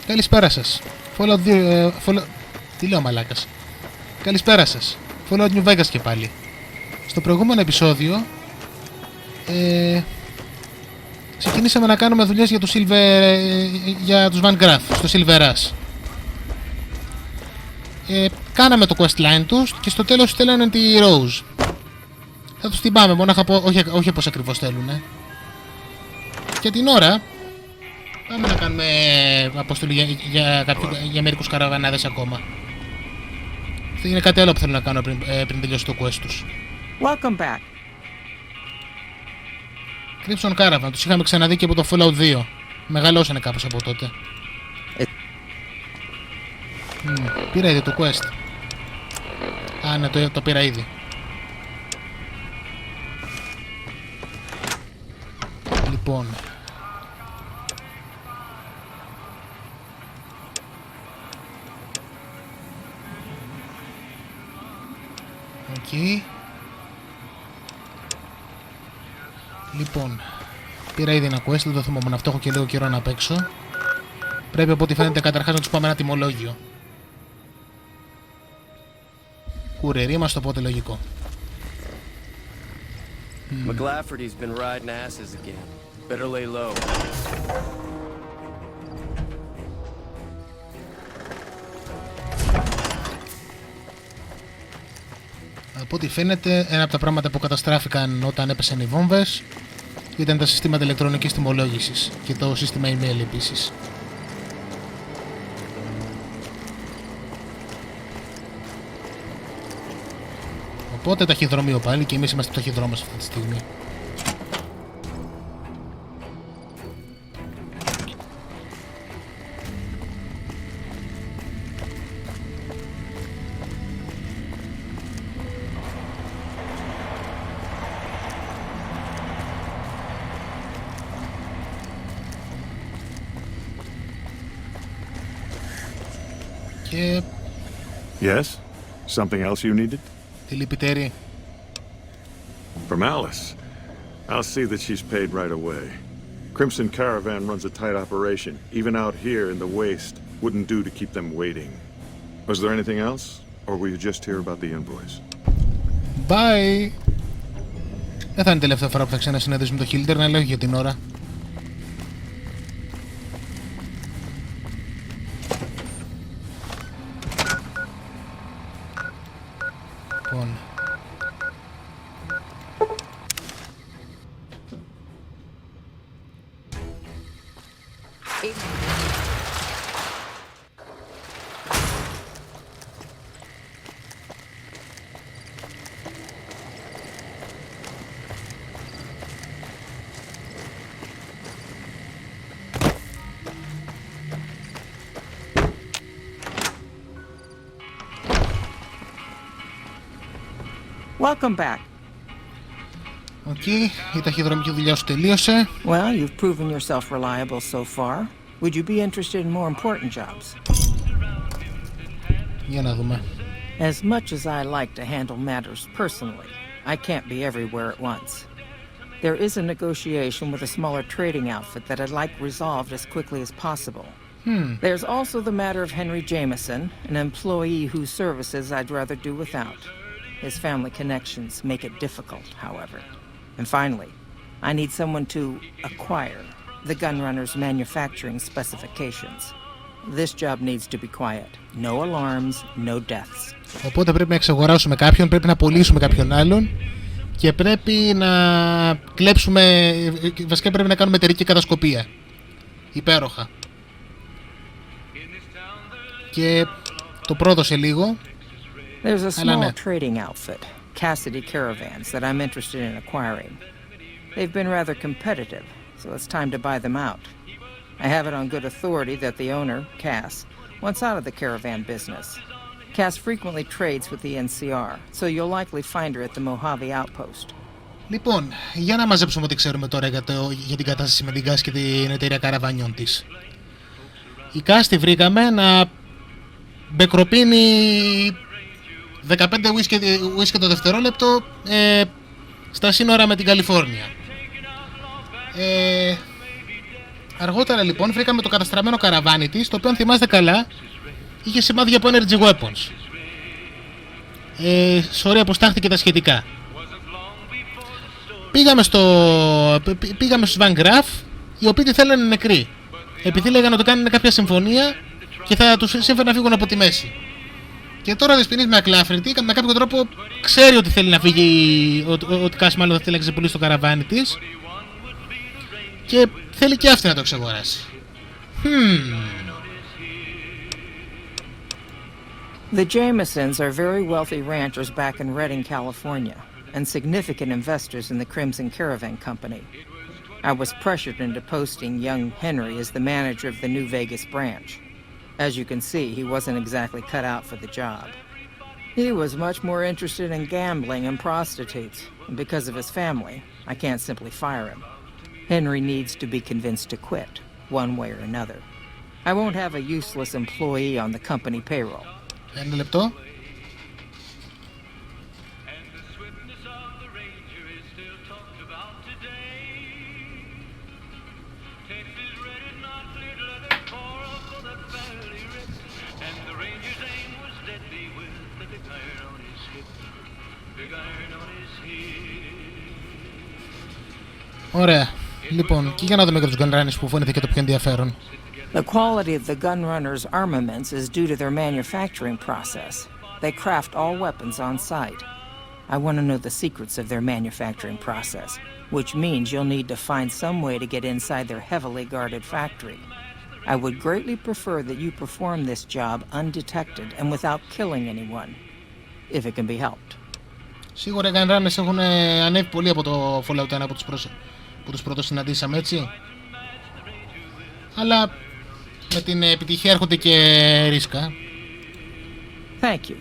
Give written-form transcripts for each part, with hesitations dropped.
Καλησπέρα σας. Fallout 2... Τι λέω μαλάκας. Καλησπέρα σας. Fallout New Vegas και πάλι. Στο προηγούμενο επεισόδιο ξεκινήσαμε να κάνουμε δουλειές για τους για τους Van Graff στο Silver Rush. Κάναμε το questline τους και στο τέλος στέλνανε τη Rose. Θα τους την πάμε, μόναχα όχι όπως ακριβώς θέλουν. Και την ώρα πάμε να κάνουμε αποστολή για μερικούς καραβανάδες ακόμα. Είναι κάτι άλλο που θέλω να κάνω πριν τελειώσει το quest τους. Welcome back. Crimson Caravan, τους είχαμε ξαναδεί και από το Fallout 2. Μεγαλώσανε κάπως από τότε. Πήρα ήδη το quest. Α, ναι, το πήρα ήδη. Λοιπόν. Οκ. Λοιπόν, πήρα ήδη ένα quest, δεν το θυμόμουν αυτό, έχω και λίγο καιρό να παίξω. Πρέπει από ό,τι φαίνεται καταρχάς να τους πάμε ένα τιμολόγιο. Κουρερί μας το πότε λογικό. McLafferty's been riding asses again. Better lay low. Από ό,τι φαίνεται, ένα από τα πράγματα που καταστράφηκαν όταν έπεσαν οι βόμβες ήταν τα συστήματα ηλεκτρονικής τιμολόγησης και το σύστημα email επίσης. Οπότε ταχυδρομείο πάλι και εμείς είμαστε το ταχυδρόμος αυτή τη στιγμή. Και... Yes? Something else you needed? Τι λυπητέρη. From Alice. I'll see that she's paid right away. Crimson Caravan runs a tight operation. Even out here in the waste, wouldn't do to keep them waiting. Was there anything else? Or were you just here about the invoice? Bye! Δεν θα είναι η τελευταία φορά που θα ξανασυναντήσουμε το Hilder, να λέω για την ώρα. Λοιπόν. Welcome back. Οκ, η ταχυδρομική δουλειά σου τελείωσε. Well, you've proven yourself reliable so far. Would you be interested in more important jobs? Για να δούμε. As much as I like to handle matters personally, I can't be everywhere at once. There is a negotiation with a smaller trading outfit that I'd like resolved as quickly as possible. There's also the matter of Henry Jameson, an employee whose services I'd rather do without. His family connections make it difficult, however. And finally, I need someone to acquire the gunrunner's manufacturing specifications. This job needs to be quiet. No alarms, no deaths. Οπότε πρέπει να εξαγοράσουμε κάποιον, πρέπει να πωλήσουμε κάποιον άλλον και πρέπει να κλέψουμε, βασικά πρέπει να κάνουμε εταιρική κατασκοπία. Υπέροχα. Και το πρόδωσε λίγο. There's a small trading outfit, Cassidy Caravans, that I'm interested in acquiring. They've been rather competitive, so it's time to buy them out. I have it on good authority that the owner, Cass, wants out of the caravan business. Cass frequently trades with the NCR, so you'll likely find her at the Mojave outpost. Λοιπόν, για να μαζέψουμε ό,τι ξέρουμε τώρα για την κατάσταση με την Cass και την εταιρεία καραβανιών της. Η Cass τη βρήκαμε να μπεκροπίνει 15 ουίσκι το δευτερόλεπτο στα σύνορα με την Καλιφόρνια. Αργότερα λοιπόν βρήκαμε το καταστραμμένο καραβάνι της, το οποίο αν θυμάστε καλά είχε σημάδια από energy weapons. Σωρία που στάχθηκε τα σχετικά. Πήγαμε στους Van Graff, οι οποίοι τη θέλανε νεκροί. Επειδή λέγανε ότι κάνουν κάποια συμφωνία και θα τους σύμφωνα να φύγουν από τη μέση. Και τώρα δεσποινής με ακλάφρυτη, με κάποιο τρόπο ξέρει ότι θέλει να φύγει, ότι Κάσι μάλλον θα θέλει να ξεπουλήσει το καραβάνι της. Και θέλει και αυτή να το εξαγοράσει. The Jamesons are very wealthy ranchers back in Redding, California, and significant investors in the Crimson Caravan company. I was pressured into posting young Henry as the manager of the New Vegas branch. As you can see, he wasn't exactly cut out for the job. He was much more interested in gambling and prostitutes, and because of his family, I can't simply fire him. Henry needs to be convinced to quit, one way or another. I won't have a useless employee on the company payroll. Ένα λεπτό. Ωραία. Λοιπόν, και για να δούμε και τους gunrunners που φαίνεται και το πιο ενδιαφέρον. The quality of the gunrunners' armaments is due to their manufacturing process. They craft all weapons on site. I want to know the secrets of their manufacturing process, which means you'll need to find some way to get inside their heavily guarded factory. I would greatly prefer that you perform this job undetected and without killing anyone, if it can be helped. Σίγουρα οι gunrunners έχουν ανέβει πολύ από το Fallout 1 που τους πρώτους συναντήσαμε, έτσι. Αλλά με την επιτυχία έρχονται και ρίσκα. Thank you.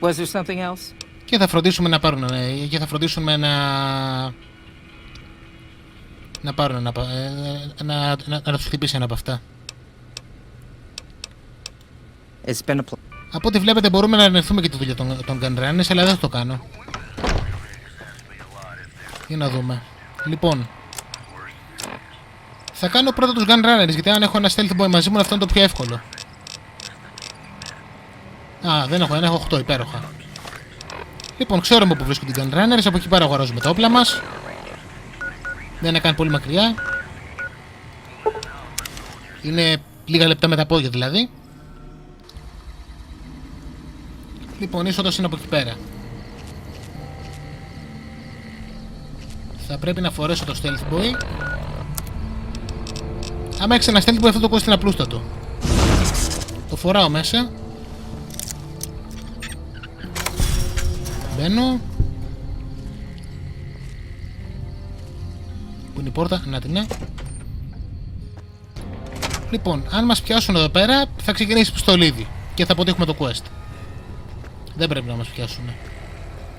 Was there something else? Και θα φροντίσουμε να πάρουν, και θα φροντίσουμε να πάρουν να τους χτυπήσει ένα από αυτά. It's been a Από ό,τι βλέπετε μπορούμε να αρνηθούμε και τη δουλειά των gunrunners, αλλά δεν θα το κάνω. Για να δούμε. Λοιπόν, θα κάνω πρώτα τους gunrunners, γιατί αν έχω ένα stealth boy μαζί μου αυτό είναι το πιο εύκολο. Α, δεν έχω ένα, έχω 8, υπέροχα. Λοιπόν, ξέρουμε που βρίσκονται οι gunrunners, από εκεί πέρα αγοράζουμε τα όπλα μας. Δεν είναι καν πολύ μακριά. Είναι λίγα λεπτά με τα πόδια δηλαδή. Λοιπόν, η είσοδος είναι από εκεί πέρα. Θα πρέπει να φορέσω το stealth boy. Άμα έχεις ένα stealth boy αυτό το κόστος είναι απλούστατο. Το φοράω μέσα. Μπαίνω. Πού είναι η πόρτα, να την είναι. Λοιπόν, αν μας πιάσουν εδώ πέρα θα ξεκινήσει πιστολίδι και θα αποτύχουμε το quest. Δεν πρέπει να μας πιάσουν.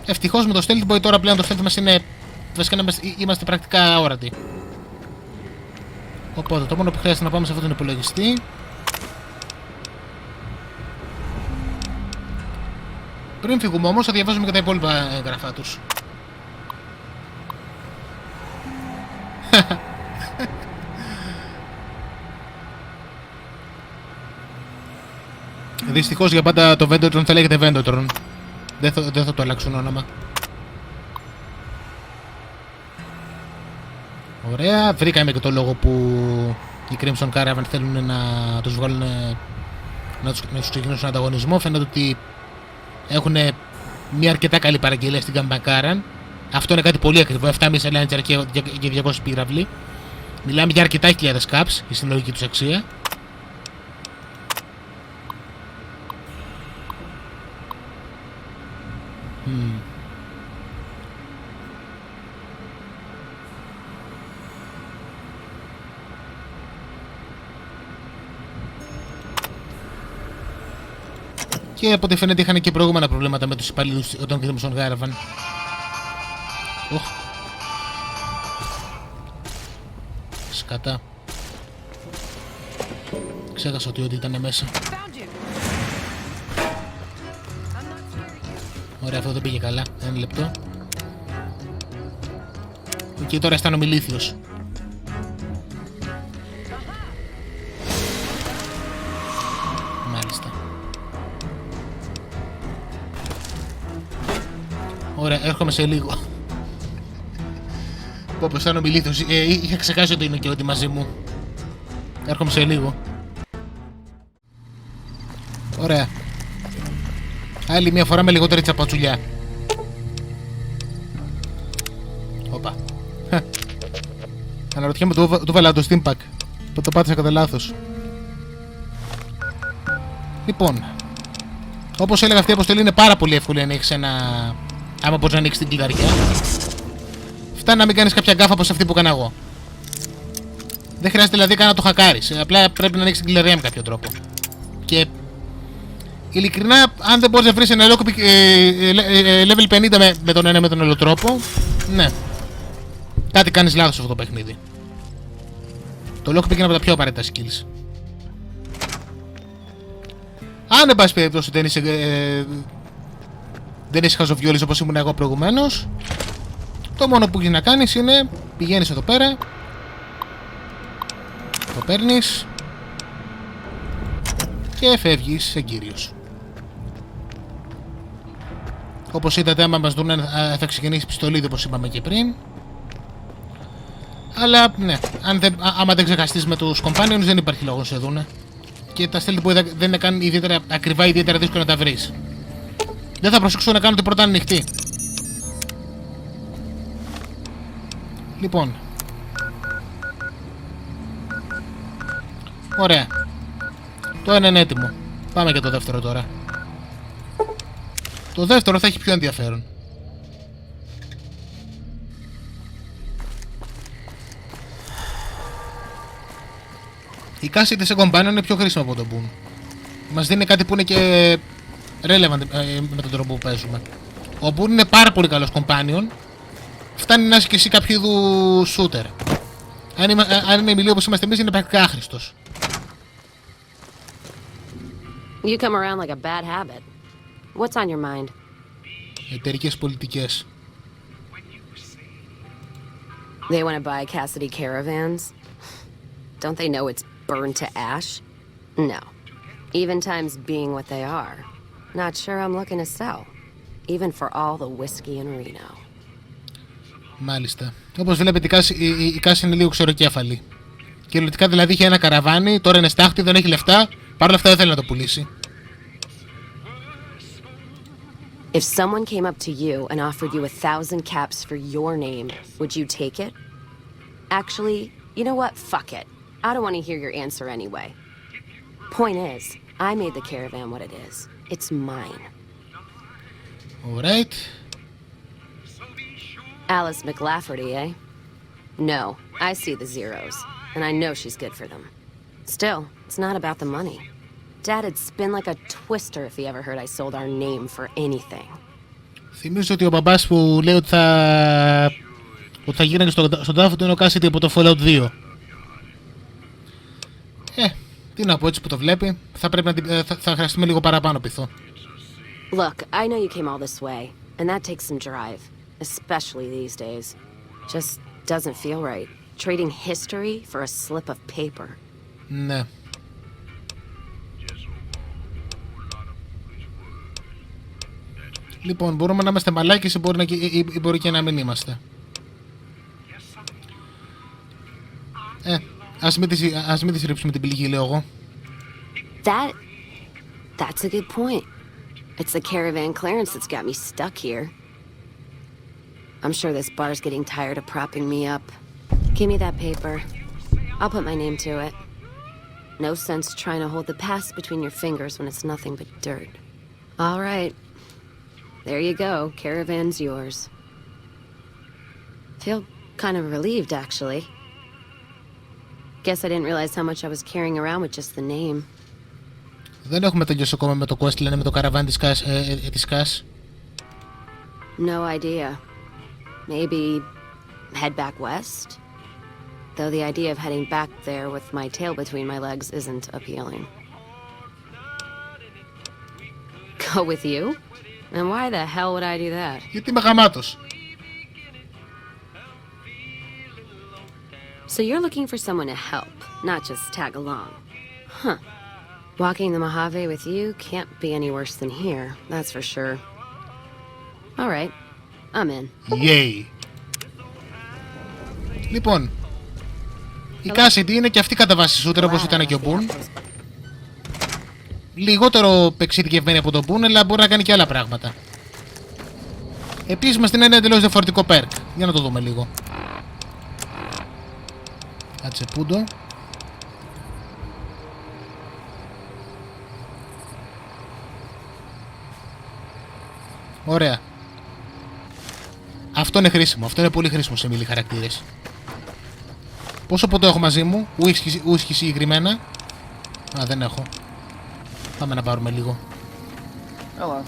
Ευτυχώς με το stealth boy τώρα πλέον το stealth μας είναι... Βασικά είμαστε πρακτικά αόρατοι. Οπότε το μόνο που χρειάζεται να πάμε σε αυτόν τον υπολογιστή. Πριν φύγουμε όμως θα διαβάζουμε και τα υπόλοιπα έγγραφά τους. Δυστυχώς για πάντα το Vendotron θα λέγεται Vendotron. Δεν θα το αλλάξουν όνομα. Ωραία, βρήκαμε και το λόγο που οι Crimson Caravan θέλουν να τους βγάλουν, να τους ξεκινήσουν ανταγωνισμό. Φαίνεται ότι έχουν μια αρκετά καλή παραγγελία στην Καμπακάραν. Αυτό είναι κάτι πολύ ακριβό, 7,5 Launcher και 200 πύραυλοι. Μιλάμε για αρκετά χιλιάδες caps, η συλλογική τους αξία. Και από ό,τι φαίνεται είχαν και προηγούμενα προβλήματα με τους υπαλλήλους των Crimson Caravan. Σκατά. Ξέχασα ότι ήταν μέσα. Ωραία, αυτό δεν πήγε καλά. Ένα λεπτό. Και τώρα αισθάνομαι ηλίθιος. Ωραία, έρχομαι σε λίγο. Πω πως αισθάνομαι ηλίθιος. Είχα ξεχάσει ότι είναι και ότι μαζί μου. Έρχομαι σε λίγο. Ωραία. Άλλη μια φορά με λιγότερη τσαπατσουλιά. Όπα. Αναρωτιέμαι, του βάλα το Steam Pack. Το πάτησα κατά λάθος. Λοιπόν, όπως έλεγα, αυτή η αποστολή είναι πάρα πολύ εύκολη αν έχεις ένα... άμα μπορείς να ανοίξεις την κλειδαριά. Φτάνει να μην κάνεις κάποια γκάφα όπως αυτή που έκανα εγώ. Δεν χρειάζεται δηλαδή καν να το χακάρεις. Απλά πρέπει να ανοίξεις την κλειδαριά με κάποιο τρόπο. Και ειλικρινά, αν δεν μπορείς να βρεις ένα level 50 με τον ένα με τον άλλο τρόπο, ναι, κάτι κάνεις λάθος σε αυτό το παιχνίδι. Το lockpick είναι από τα πιο απαραίτητα skills. Αν εν πάση περιπτώσει δεν είσαι χαζοβιόλης όπως ήμουν εγώ προηγουμένως, το μόνο που έχεις να κάνεις είναι πηγαίνεις εδώ πέρα, το παίρνεις και φεύγεις εγκύριος. Όπως είδατε, άμα μας δουν θα ξεκινήσει πιστολίδι όπως είπαμε και πριν. Αλλά ναι, άμα δεν ξεχαστείς με τους companions δεν υπάρχει λόγος να σε δούνε. Και τα stealth boy δεν είναι καν ιδιαίτερα ακριβά, ιδιαίτερα δύσκολο να τα βρεις. Δεν θα προσέξω να κάνω την πρώτα ανοιχτή. Λοιπόν. Ωραία. Το ένα είναι έτοιμο. Πάμε για το δεύτερο τώρα. Το δεύτερο θα έχει πιο ενδιαφέρον. Η κάση της companion είναι πιο χρήσιμη από τον Boon. Μας δίνει κάτι που είναι και relevant με τον τρόπο που παίζουμε. Ο Boon είναι πάρα πολύ καλός companion. Φτάνει να είσαι και εσύ κάποιο είδου shooter. Αν είναι μιλή όπως είμαστε εμείς, είναι πρακτικά άχρηστος. You come around like a bad habit. What's on your mind? Εταιρικές πολιτικές. They want to buy Cassidy caravans? Don't they know it's burned to ash? No. Even times being what they are. Not sure I'm looking to sell. Even for all the whiskey in Reno. Μάλιστα. Όπως βλέπετε, η κάση είναι λίγο ξεροκέφαλη. Κυριολεκτικά δηλαδή είχε ένα καραβάνι, τώρα είναι στάχτη, δεν έχει λεφτά, παρόλα αυτά δεν θέλει να το πουλήσει. If someone came up to you and offered you 1,000 caps for your name, would you take it? Actually, you know what? Fuck it. I don't want to hear your answer anyway. Point is, I made the caravan what it is. It's mine. Alright. Alice McLafferty, eh? No, I see the zeros, and I know she's good for them. Still, it's not about the money. Dad'd spin like a twister if he ever heard I sold our name for anything. Θυμίζω ότι ο μπαμπάς που λέει ότι θα γίνανε στον τάφο του είναι ο Cassidy από το Fallout 2. Τι να πω, έτσι που το βλέπει, θα χρειαστούμε λίγο παραπάνω πειθό. Look, I know you came all this way, and that takes some drive, especially these days. Just doesn't feel right. Trading history for a slip of paper. Ναι. Λοιπόν, μπορούμε να είμαστε μαλάκες ή μπορεί και να μην είμαστε. Ας μην τις ρίψουμε την πληγή, λέω εγώ. That's a good point. It's the caravan clearance that's got me stuck here. I'm sure this bar's getting tired of propping me up. Give me that paper. I'll put my name to it. No sense trying to hold the past between your fingers when it's nothing but dirt. All right. There you go. Caravan's yours. Feel kind of relieved, actually. Guess I didn't realize how much I was carrying around with just the name. Δεν έχουμε τελειώσει ακόμα με το quest, λένε, με το καραβάν της Κας. No idea. Maybe head back west? Though the idea of heading back there with my tail between my legs isn't appealing. Go with you? And why the hell would I do that? Γιατί είμαι γαμάτος. So you're looking for someone to help, not just tag along. Huh. Walking the Mojave with you can't be any worse than here, that's for sure. All right. I'm in. Yay. Λοιπόν, η Cassidy είναι και αυτή κατά βάση shooter όπως ήταν και ο Boone. Λιγότερο εξειδικευμένη από τον Boone, αλλά μπορεί να κάνει και άλλα πράγματα. Επίσης μας την είναι εντελώς διαφορετικό perk. Για να το δούμε λίγο. Κάτσε πούντο. Ωραία. Αυτό είναι χρήσιμο. Αυτό είναι πολύ χρήσιμο σε melee χαρακτήρες. Πόσο ποτό έχω μαζί μου? Ουίσκι συγκεκριμένα. Α, δεν έχω. Πάμε να πάρουμε λίγο. Hello.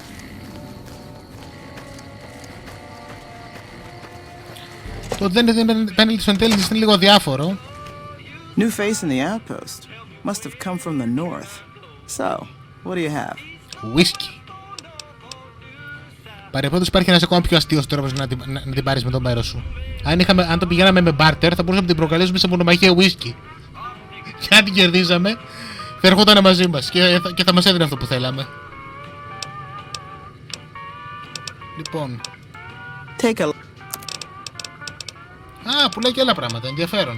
Το δεν είναι penalty στο intelligence είναι λίγο διάφορο. New face in the outpost. Must have come from the north. So, what do you have? Whisky. Παρεπόντως υπάρχει ένας ακόμα πιο αστείος τρόπος να την πάρεις με το μέρος σου. Αν το πηγαίναμε με barter θα μπορούσαμε να την προκαλέσουμε σε μονομαχία whisky. Και αν την κερδίζαμε θα ερχόταν μαζί μας και θα μας έδινε αυτό που θέλαμε. Λοιπόν. Take a... Α, πουλάει και άλλα πράγματα, ενδιαφέρον.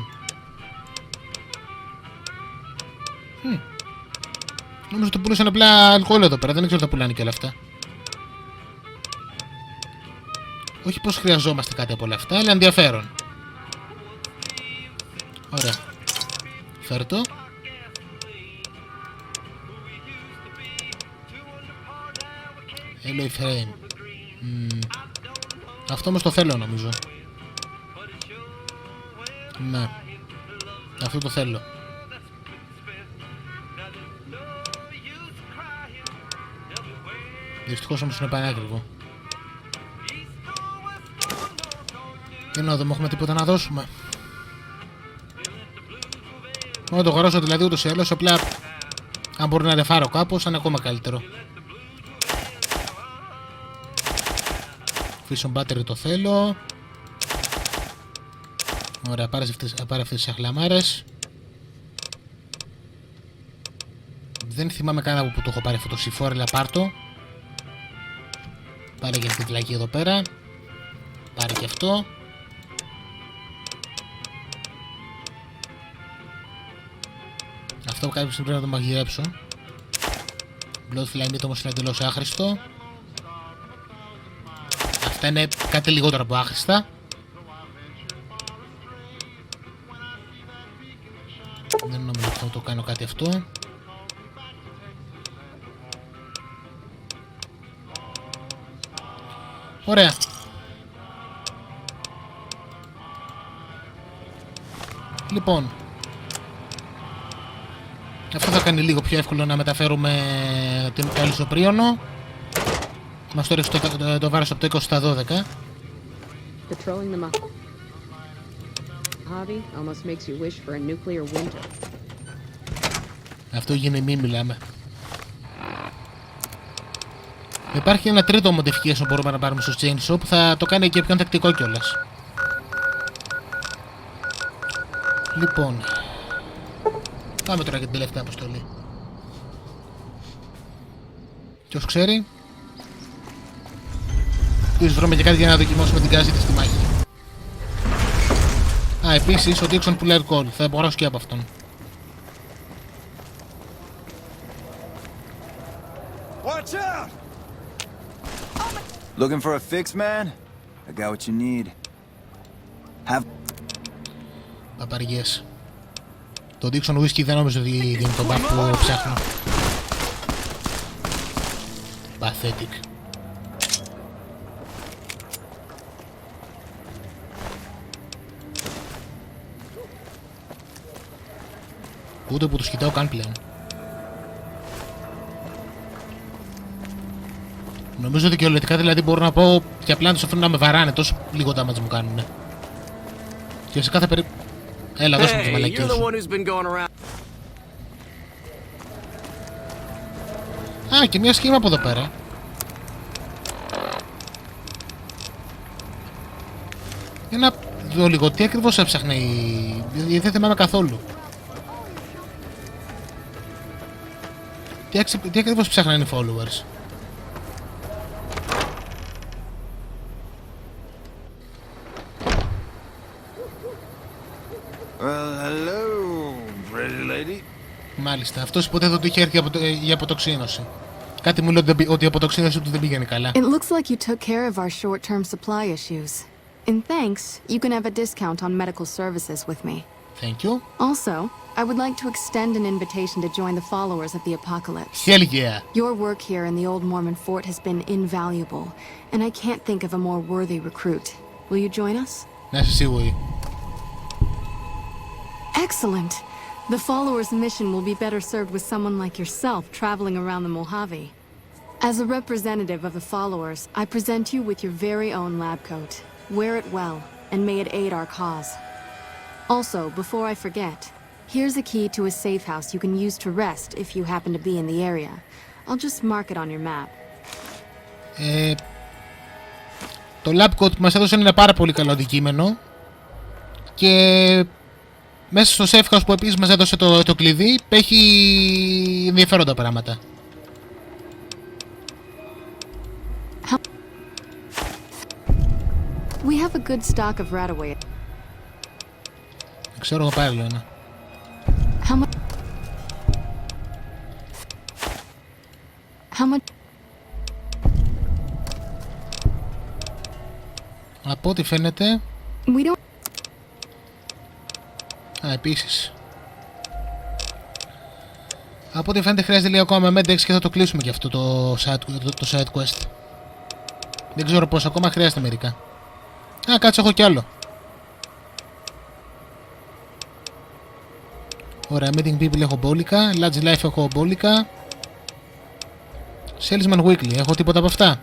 Νομίζω ότι πουλούσαν απλά αλκοόλ εδώ πέρα, δεν ξέρω αν τα πουλάνε και όλα αυτά. Όχι πως χρειαζόμαστε κάτι από όλα αυτά, αλλά ενδιαφέρον. Ωραία. Φέρ' το. Alloy frame. Αυτό όμως το θέλω νομίζω. Ναι. Αυτό το θέλω. Δυστυχώς όμως είναι πανάκριβο. Για να δούμε, έχουμε τίποτα να δώσουμε. Μόνο το αγοράσω δηλαδή ούτως ή άλλως, απλά αν μπορώ να ρεφάρω κάπως θα είναι ακόμα καλύτερο. Fission battery το θέλω. Ωραία, πάρε αυτές τις αχλαμάρες. Δεν θυμάμαι καν από που το έχω πάρει αυτό το C4, αλλά πάρ' το. Πάρε και αυτή τη φυλακή εδώ πέρα. Πάρε και αυτό. Αυτό κάποια στιγμή πρέπει να το μαγειρέψω. Blood Flame όμως είναι εντελώς άχρηστο. Αυτά είναι κάτι λιγότερο από άχρηστα. Δεν νομίζω ότι θα το κάνω κάτι αυτό. Ωραία. Λοιπόν, αυτό θα κάνει λίγο πιο εύκολο να μεταφέρουμε την καλή στο πρίωνο. Μας το ρίξω το βάρος από το 20 στα 12. Patrolling them up. Hobby almost makes you wish for a nuclear winter. Αυτό γίνει μη μιλάμε. Υπάρχει ένα τρίτο modification που μπορούμε να πάρουμε στο Chainsaw που θα το κάνει και πιο ανθεκτικό κιόλας. Λοιπόν, πάμε τώρα για την τελευταία αποστολή. Ποιος ξέρει, ίσως βρούμε και κάτι για να δοκιμάσουμε την Cassidy στη μάχη. Α, επίσης ο Dixon πουλάει αλκοόλ, θα μπορέσω και από αυτόν. Watch out! Looking for a fix, man? I got what you need. Have... Παπαριές. Το Dixon Whisky δεν νομίζω ότι δίνει τον buff που ψάχνω. Pathetic. Ούτε που τους κοιτάω καν πλέον. Νομίζω ότι κυριολεκτικά δηλαδή μπορώ να πω και απλά να τους αφήνω να με βαράνε, τόσο λίγο damage μου κάνουνε. Και σε κάθε περίπτωση... Έλα, δώσ' μου τις μαλακίες σου. Α, και μια σχήμα από εδώ πέρα. Για να δω λίγο, τι ακριβώς έψαχνε η... Γιατί δεν θυμάμαι καθόλου. Τι ακριβώς ψάχνανε οι followers. Μάλιστα. Αυτός υποτίθεται ότι είχε έρθει για αποτοξίνωση. Κάτι μου λέει ότι η αποτοξίνωση του δεν πήγαινε καλά. It looks like you took care of our short-term supply issues. In thanks, you can have a discount on medical services with me. Thank you. Also, I would like to extend an invitation to join the followers of the apocalypse. Hell yeah. Your work here in the old Mormon fort has been invaluable, and I can't think of a more worthy recruit. Will you join us? Να είσαι σίγουρη. Excellent. The followers' mission will be better served with someone like yourself traveling around the Mojave. As a representative of the followers, I present you with your very own lab coat. Wear it well, and may it aid our cause. Also, before I forget, here's a key to a safe house you can use to rest if you happen to be in the area. I'll just mark it on your map. Το lab coat που μας έδωσε είναι ένα πάρα πολύ καλό αντικείμενο και μέσα στο safe house που επίσης μας έδωσε το κλειδί έχει ενδιαφέροντα πράγματα. We have a good stock of Radaway. Ξέρω εγώ πάλι ένα. How much? Από ό,τι φαίνεται... We don't... επίσης. Από ό,τι φαίνεται χρειάζεται λίγο ακόμα Med-X και θα το κλείσουμε και αυτό το side quest. Δεν ξέρω πώς ακόμα, χρειάζεται μερικά. Κάτσε, έχω κι άλλο. Ωραία, meeting people έχω μπόλικα. Large life έχω μπόλικα. Salesman weekly, έχω τίποτα από αυτά.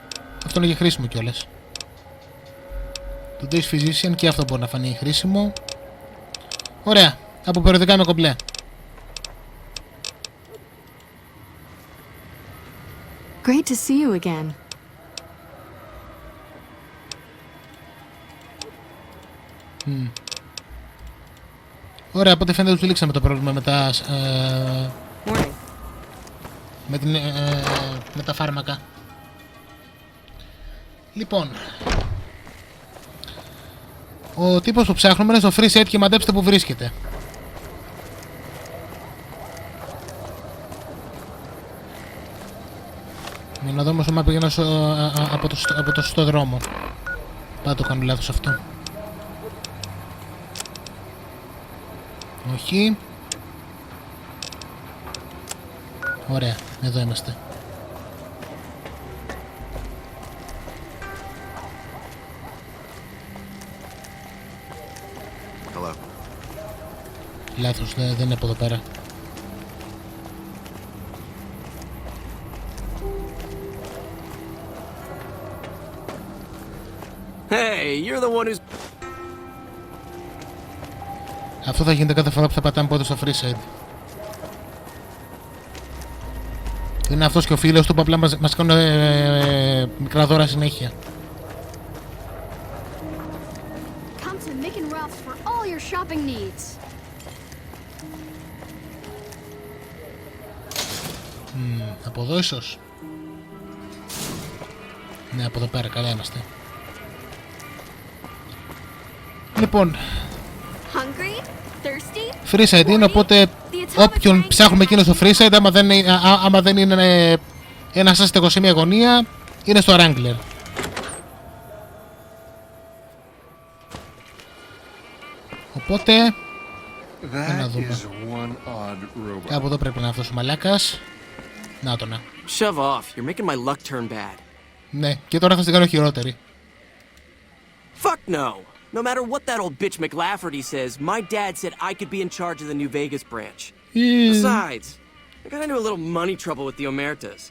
Αυτό είναι και χρήσιμο κιόλας. Today's physician και αυτό μπορεί να φανεί χρήσιμο. Ωραία, από περιοδικά με κομπλέ. Great to see you again. Ωραία, από ό,τι φαίνεται τους λήξαμε το πρόβλημα με τα... με τα φάρμακα. Λοιπόν, ο τύπος που ψάχνουμε είναι στο free set και μαντέψτε που βρίσκεται. Μην να δω όμως άμα πήγαινα από το σωστό δρόμο. Πάντα το κάνω λάθος αυτό. Όχι. Ωραία, εδώ είμαστε. Hello. Λάθος, δεν είναι από εδώ πέρα. Hey, you're the one who's... Αυτό θα γίνεται κάθε φορά που θα πατάμε πότε στο free side. Είναι αυτός και ο φίλος του που απλά μας κάνουν μικρά δώρα συνέχεια. Από εδώ ίσως. Ναι, από εδώ πέρα, καλά είμαστε. Λοιπόν, free side είναι, οπότε όποιον ψάχνουμε εκείνο στο free side, άμα δεν είναι ένα άστεγο σε μια γωνία, είναι στο Wrangler. Οπότε, να δούμε. Από εδώ πρέπει να είναι αυτός ο μαλάκας. Να το να. Shove off. You're making my luck turn bad. Ναι, και τώρα θα την κάνω χειρότερη. Fuck no. No matter what that old bitch McLafferty says, my dad said I could be in charge of the New Vegas branch. Besides, I got into a little money trouble with the Omertas.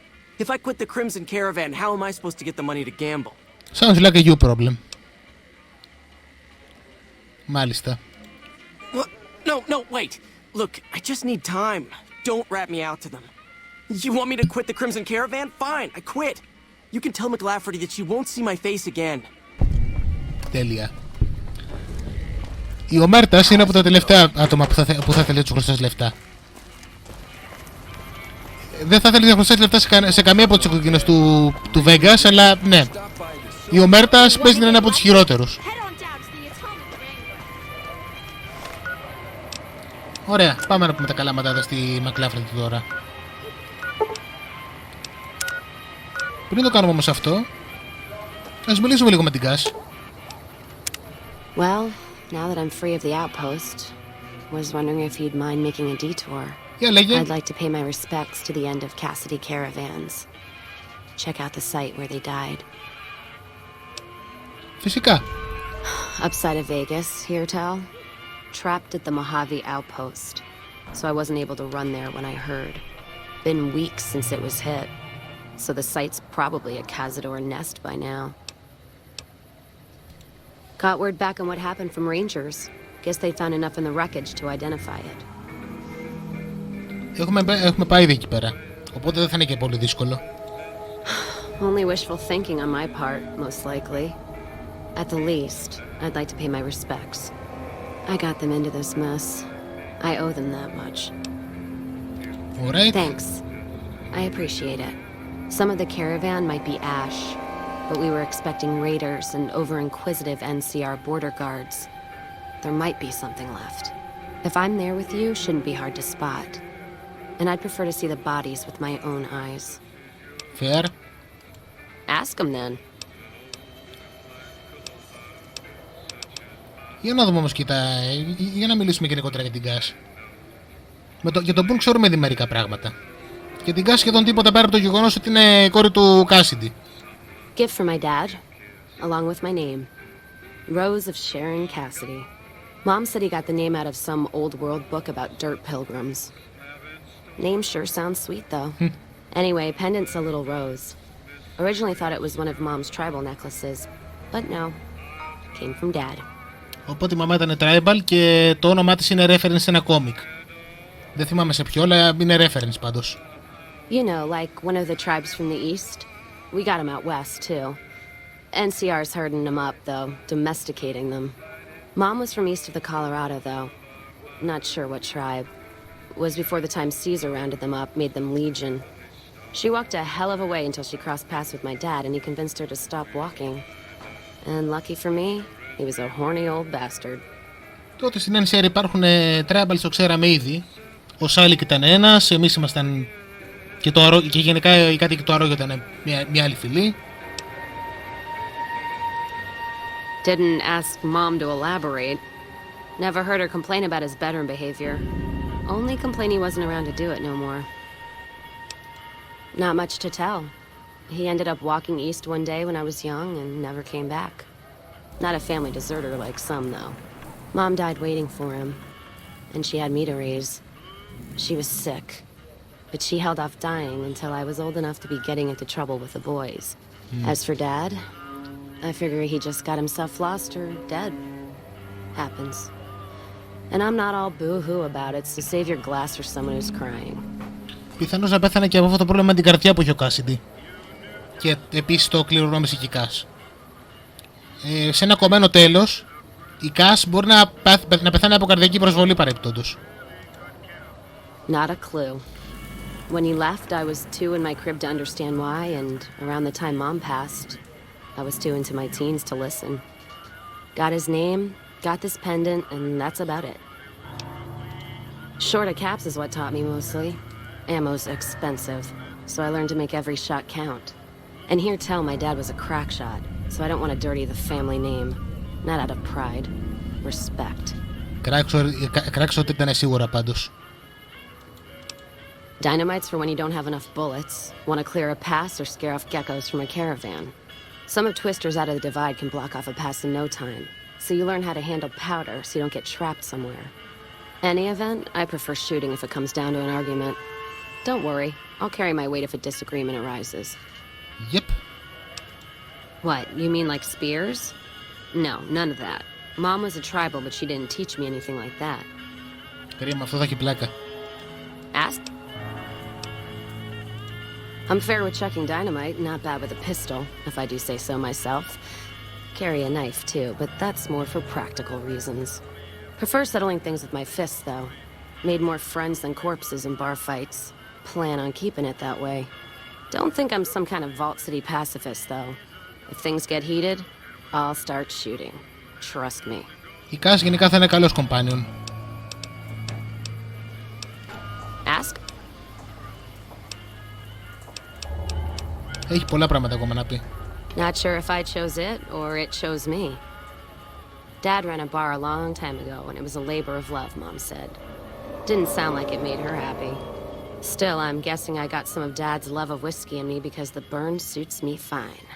If I quit the Crimson Caravan, how am I supposed to get the money to gamble? Sounds like a you problem. Μάλιστα. What? No, wait. Look, I just need time. Don't rat me out to them. You want me to quit the Crimson Caravan? Fine, I quit. You can tell McLafferty that she won't see my face again. Τέλεια. Η Ομέρτας είναι από τα τελευταία άτομα που θα θέλει να τους χρωστάς λεφτά. Δεν θα θέλει να χρωστάς λεφτά σε καμία από τις οικογένειες του Vegas, αλλά ναι. Η Ομέρτας παίζει να είναι από τους χειρότερους. Ωραία, πάμε να πούμε τα καλά ματάτα στη Μακλάφρεντ τώρα. Πριν το κάνουμε όμως αυτό, ας μιλήσουμε λίγο με την Cass. Well, now that I'm free of the outpost, was wondering if you'd mind making a detour. Για λέγε. I'd like to pay my respects to the end of Cassidy Caravans. Check out the site where they died. Φυσικά. Upside of Vegas, here tell. Trapped at the Mojave outpost, so I wasn't able to run there when I heard. Been weeks since it was hit, so the site's probably a Cazador nest by now. Got word back on what happened from Rangers. Guess they found enough in the wreckage to identify it. Έχουμε πάει ήδη εκεί πέρα, οπότε δεν θα είναι και πολύ δύσκολο. Only wishful thinking on my part, most likely. At the least, I'd like to pay my respects. I got them into this mess. I owe them that much. All right. Thanks. I appreciate it. Some of the caravan might be ash, but we were expecting raiders and over-inquisitive NCR border guards. There might be something left. If I'm there with you, shouldn't be hard to spot. And I'd prefer to see the bodies with my own eyes. Fair. Ask them then. Για να δούμε όμως, για να μιλήσουμε γενικότερα για την Cass. Για τον Boone ξέρουμε ήδη μερικά πράγματα. Για την Cass σχεδόν τίποτα πέρα από το γεγονός ότι είναι κόρη του Cassidy. Gift for my dad, along with my name. Rose of Sharon Cassidy. Mom said he got the name out of some old world book about dirt pilgrims. Name sure sounds sweet though. Anyway, pendant's a little rose. Originally thought it was one of Mom's tribal necklaces, but no. Came from Dad. Οπότε η μαμά ήταν tribal και το όνομά της είναι reference σε ένα κόμικ. Δεν θυμάμαι σε ποιο, αλλά είναι reference πάντως. You know, like one of the tribes from the east. We got them out west, too. NCR's herding them up, though, domesticating them. Mom was from east of the Colorado, though. Not sure what tribe. It was before the time Caesar rounded them up, made them legion. She walked a hell of a way until she crossed paths with my dad, and he convinced her to stop walking. And lucky for me, he was a horny old bastard. Τότε στην NCR υπάρχουν tribals, το ξέραμε ήδη. Ο Σάλικ ήταν ένας, εμείς ήμασταν και γενικά οι κάτοικοι του Αρόγιο ήταν μια άλλη φυλή. Didn't ask Mom to elaborate. Never heard her complain about his bedroom behavior. Only complain he wasn't around to do it no more. Not much to tell. He ended up walking east one day when I was young and never came back. Not a family deserter like some, though. Mom died waiting for him, and she had me to raise. She was sick, but she held off dying until I was old enough to be getting into trouble with the boys. As for Dad, I figure he just got himself lost or dead. Happens. And I'm not all boo-hoo about it, so save your glass for someone who's crying. Πιθανώς να πέθανε και από αυτό το πρόβλημα με την καρδιά που είχε ο Cassidy. Και επίσης το κληρονόμησε και η Cass. Σε ένα κομμένο τέλος, η Cass μπορεί να πεθάνει από καρδιακή προσβολή παρεπιπτόντως. Not a clue. When he left, I was too in my crib to understand why, and around the time Mom passed, I was too into my teens to listen. Got his name, got this pendant, and that's about it. Short of caps is what taught me mostly. Ammo's expensive, so I learned to make every shot count. And here tell my dad was a crack shot, so I don't want to dirty the family name. Not out of pride. Respect. Crackshot ήταν σίγουρα πάντως. Dynamite's for when you don't have enough bullets, want to clear a pass or scare off geckos from a caravan. Some of Twister's out of the divide can block off a pass in no time, so you learn how to handle powder so you don't get trapped somewhere. Any event, I prefer shooting if it comes down to an argument. Don't worry, I'll carry my weight if a disagreement arises. Yep. What, you mean like spears? No, none of that. Mom was a tribal, but she didn't teach me anything like that. Περίμενα, αυτό θα έχει πλάκα. Ask? I'm fair with chucking dynamite, not bad with a pistol, if I do say so myself. Carry a knife, too, but that's more for practical reasons. Prefer settling things with my fists, though. Made more friends than corpses in bar fights. Plan on keeping it that way. Don't think I'm some kind of Vault City pacifist, though. If things get heated, I'll start shooting. Trust me. Η Cass γενικά θα είναι καλός companion. Έχει πολλά πράγματα ακόμα να πει. Not sure if I chose it or it chose me. Dad ran a bar a long time ago and it was a labor of love, Mom said. Didn't sound like it made her happy. Still, I'm guessing I got some of Dad's love of whiskey in me because the burn suits me fine.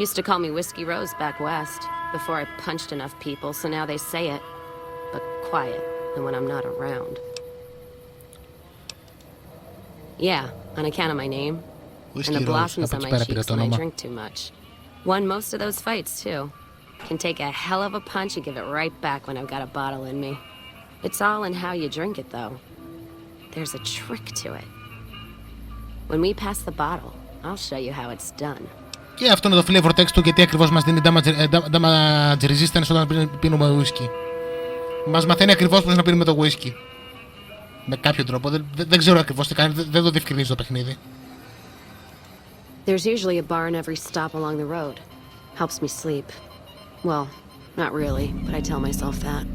Used to call me Whiskey Rose back west before I punched enough people, so now they say it, but quiet and when I'm not around. Yeah, on account of my name. Whiskey And the Rose, blossoms από on εκεί my πέρα πήρε cheeks το when I όνομα. drink too much. Won most of those fights, too. Can take a hell of a punch and give it right back when I've got a bottle in me. It's all in how you drink it, though. There's a trick to it. When we pass the bottle, I'll show you how it's done. Και αυτό είναι το flavor text του, γιατί ακριβώς μας δίνει damage resistance όταν πίνουμε whisky. Μας μαθαίνει ακριβώς πώς να πίνουμε το whisky. Με κάποιο τρόπο. Δεν ξέρω ακριβώς τι κάνει, δεν το διευκρινίζει το παιχνίδι. There's usually a bar in every stop along the road. Helps me sleep. Well, not really, but I tell myself that.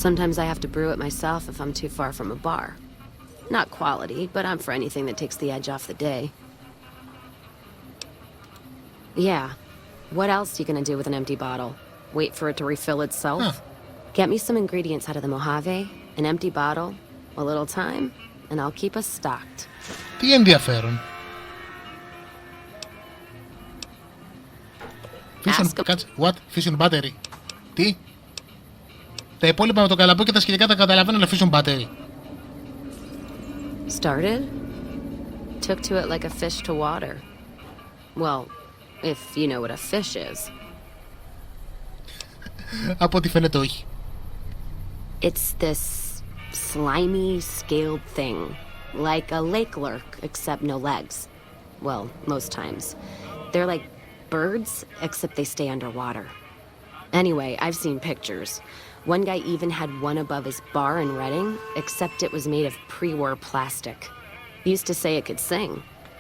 Sometimes I have to brew it myself if I'm too far from a bar. Not quality, but I'm for anything that takes the edge off the day. Yeah. What else are you gonna do with an empty bottle? Wait for it to refill itself? Huh. Get me some ingredients out of the Mojave, an empty bottle, a little time, and I'll keep us stocked. Τι ενδιαφέρον. What? Fission battery. Τι? Τα υπόλοιπα με το καλαμπό και τα σκηνικά τα καταλαβαίνω, αλλά fission battery. Started? Took to it like a fish to water. Well, if you know what a fish is. Από ό,τι φαίνεται όχι. It's this slimy, scaled thing. Like a lake lurk, except no legs. Well, most times. They're like birds, except they stay underwater. Anyway, I've seen pictures. One guy even had one above his bar in Reading, except it was made of pre-war plastic. He used to say it could sing,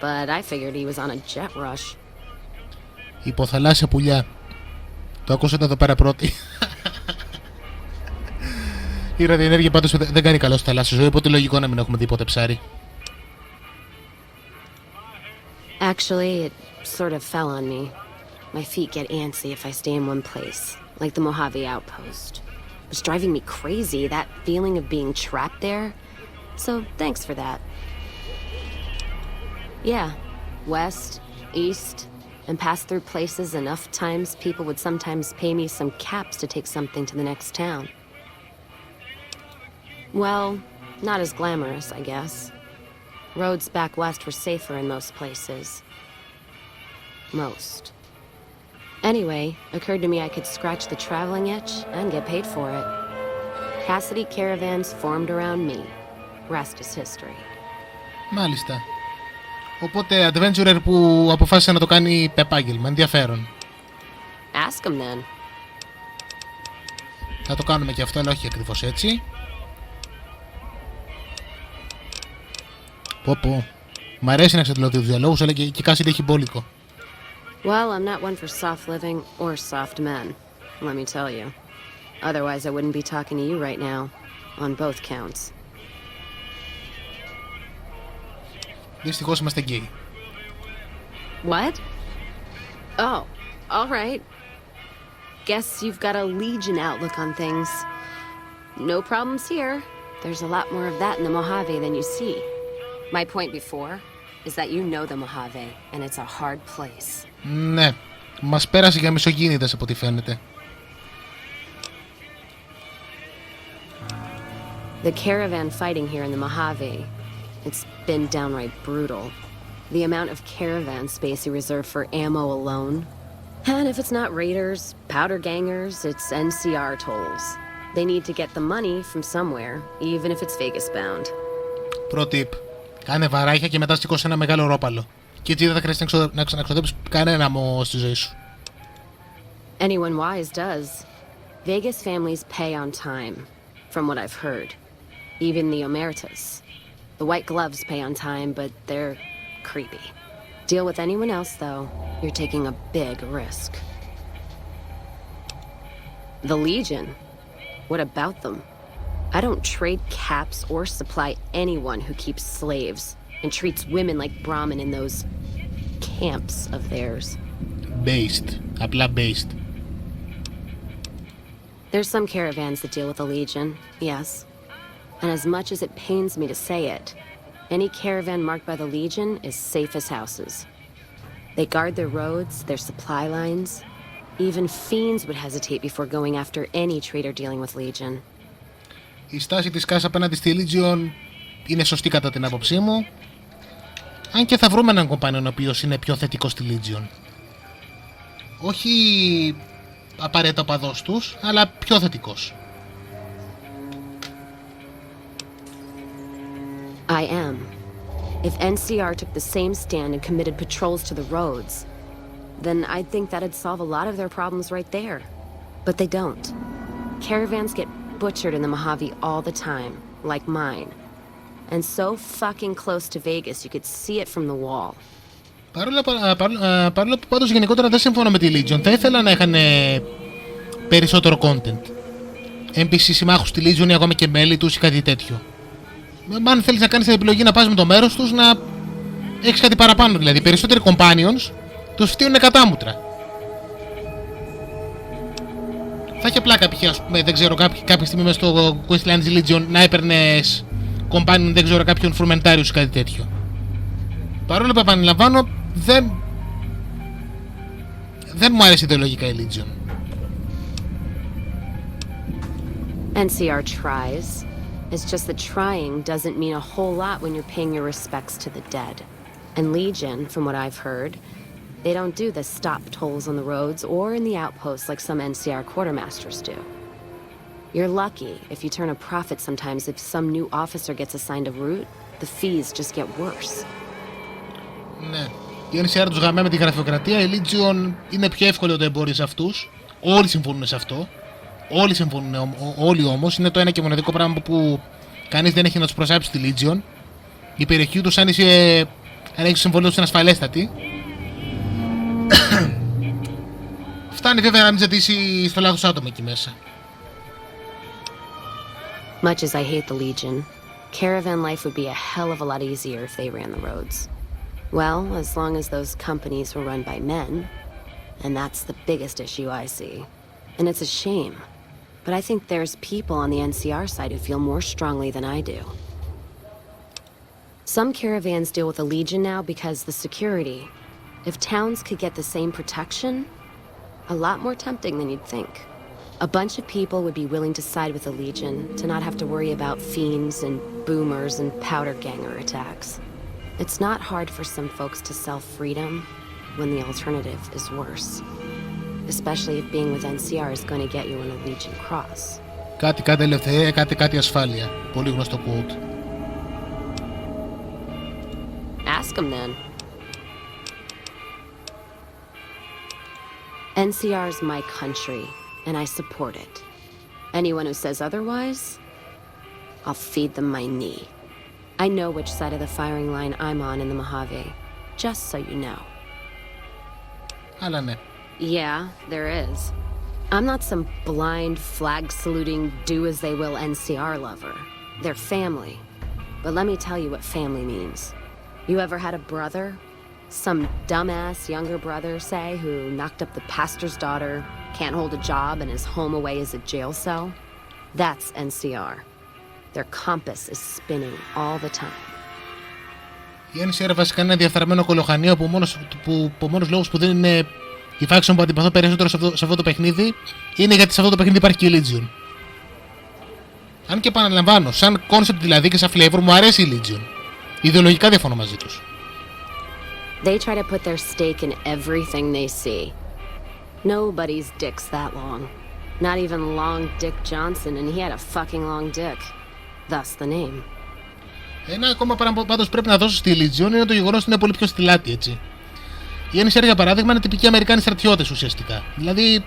but I figured he was on a jet rush. Υποθαλάσσια πουλιά. Το ακούσατε εδώ πέρα πρώτη. Η ραδιενέργεια πάντως δεν κάνει καλό στη θαλάσσια ζωή, οπότε λογικό να μην έχουμε δει ποτέ ψάρι. Actually, it sort of fell on me. My feet get antsy if I stay in one place, like the Mojave outpost. It was driving me crazy, that feeling of being trapped there. So, thanks for that. Yeah, west, east, and pass through places enough times people would sometimes pay me some caps to take something to the next town. Well, not as glamorous, I guess. Roads back west were safer in most places. Most. Anyway, occurred to me I could scratch the traveling itch and get paid for it. Cassidy caravans formed around me. Rest is history. Μάλιστα. Οπότε adventurer που αποφάσισε να το κάνει επάγγελμα. Ενδιαφέρον. Ask him then. Θα το κάνουμε και αυτό, αλλά όχι ακριβώς έτσι. Πω. Μ' αρέσει να εξαντλώ τους διαλόγους, αλλά και η Cassidy έχει μπόλικο. Well, I'm not one for soft living or soft men, let me tell you. Otherwise, I wouldn't be talking to you right now, on both counts. Δυστυχώς είμαστε γκέι. What? Oh, all right. Guess you've got a Legion outlook on things. No problems here. There's a lot more of that in the Mojave than you see. My point before is that you know the Mojave, and it's a hard place. Ναι, μας πέρασε για μισογίνητες από ό,τι φαίνεται. The caravan fighting here in the Mojave, it's been downright brutal. The amount of caravan space you reserve for ammo alone. And if it's not raiders, powder gangers, it's NCR tolls. They need to get the money from somewhere, even if it's Vegas bound. Pro tip. Κάνε βαράχια και μετά σηκώσε ένα μεγάλο ρόπαλο. Και έτσι δεν θα χρειάζεται να ξαναξοδέψεις κανένα αμμό στη ζωή σου. Anyone wise does. Vegas families pay on time, from what I've heard. Even the Omertas. The white gloves pay on time, but they're creepy. Deal with anyone else, though, you're taking a big risk. The Legion? What about them? I don't trade caps or supply anyone who keeps slaves and treats women like Brahmin in those camps of theirs. Based. Απλά based. There's some caravans that deal with the Legion, yes. And as much as it pains me to say it, any caravan marked by the Legion is safe as houses. They guard their roads, their supply lines. Even fiends would hesitate before going after any trader dealing with Legion. Η στάση της Cass απέναντι στη Legion είναι σωστή κατά την άποψή μου. Αν και θα βρούμε έναν κομπάνιον ο οποίος είναι πιο θετικός στη Legion. Όχι απαραίτητα οπαδός τους, αλλά πιο θετικός. I am. If NCR took the same stand and committed patrols to the roads, then I'd think that'd solve a lot of their problems right there. But they don't. Caravans get butchered in the Mojave all the time, like mine. And so fucking close to Vegas, you could see it from the wall. Παρόλο που πάντως γενικότερα δεν συμφωνώ με τη Legion, θα ήθελα να είχαν περισσότερο content. NPC συμμάχους στη Legion ή ακόμα και μέλη τους ή κάτι τέτοιο. Αν θέλεις να κάνεις την επιλογή να πας με το μέρος τους, να έχεις κάτι παραπάνω. Δηλαδή, περισσότεροι companions τους φτύουνε κατάμουτρα. Θα είχε πλάκα π.χ. δεν ξέρω, κάποια στιγμή μες στο Questline της Legion να έπαιρνες companion, δεν ξέρω, κάποιον φουρμεντάριους ή κάτι τέτοιο. Παρόλο που επαναλαμβάνω, δεν μου άρεσε ιδεολογικά η Legion. NCR tries. It's just that trying doesn't mean a whole lot when you're paying your respects to the dead. And Legion, from what I've heard, they don't do the stop tolls on the roads or in the outposts like some NCR quartermasters do. You're lucky if you turn a profit sometimes if some new officer gets assigned a route, the fees just get worse. Ναι. Η NCR τους γαμάει με τη γραφειοκρατία, η Legion είναι πιο εύκολο το εμπόριο σε αυτούς. Όλοι συμφωνούν σε αυτό. Όλοι συμφωνούν, όλοι όμως. Είναι το ένα και μοναδικό πράγμα που κανείς δεν έχει να τους προσάψει στη Legion. Η περιοχή τους, αν έχει συμβολίο τους, είναι ασφαλέστατη. Φτάνει βέβαια να μην ζητήσει στο λάθος άτομο εκεί μέσα. Much as I hate the Legion, caravan life would be a hell of a lot easier if they ran the roads. Well, as long as those companies were run by men, and that's the biggest issue I see. And it's a shame, but I think there's people on the NCR side who feel more strongly than I do. Some caravans deal with the Legion now because the security. If towns could get the same protection, a lot more tempting than you'd think. A bunch of people would be willing to side with the Legion to not have to worry about fiends and boomers and powder ganger attacks. It's not hard for some folks to sell freedom when the alternative is worse. Especially if being with NCR is going to get you on a Legion cross. Κάτι ελευθερία, κάτι ασφάλεια. Πολύ γνωστό quote. Ask them then. NCR is my country, and I support it. Anyone who says otherwise, I'll feed them my knee. I know which side of the firing line I'm on in the Mojave, just so you know. Αλλά ναι. Yeah, there is. I'm not some blind, flag-saluting, do-as-they-will NCR lover. They're family. But let me tell you what family means. You ever had a brother? Some dumbass younger brother, say, who knocked up the pastor's daughter, can't hold a job, and is home away as a jail cell? That's NCR. Their compass is spinning all the time. Η NCR βασικά είναι ένα διαφθαρμένο κολοχανίο που ο μόνος λόγος που δεν είναι η faction που αντιπαθώ περισσότερο σε αυτό το παιχνίδι είναι γιατί σε αυτό το παιχνίδι υπάρχει και η Legion. Αν και επαναλαμβάνω, σαν concept δηλαδή και σαν flavor μου αρέσει η Legion. Ιδεολογικά διαφωνώ μαζί τους. They try to put their stake in everything they see. Nobody's dick's that long. Not even Long Dick Johnson, and he had a fucking long dick. Thus the name. Ένα ακόμα πράγμα που πάντως πρέπει να δώσω στη Legion είναι το γεγονός ότι είναι πολύ πιο στυλάτη, έτσι. Η NCR για παράδειγμα είναι τυπικοί Αμερικάνοι στρατιώτες ουσιαστικά. Δηλαδή,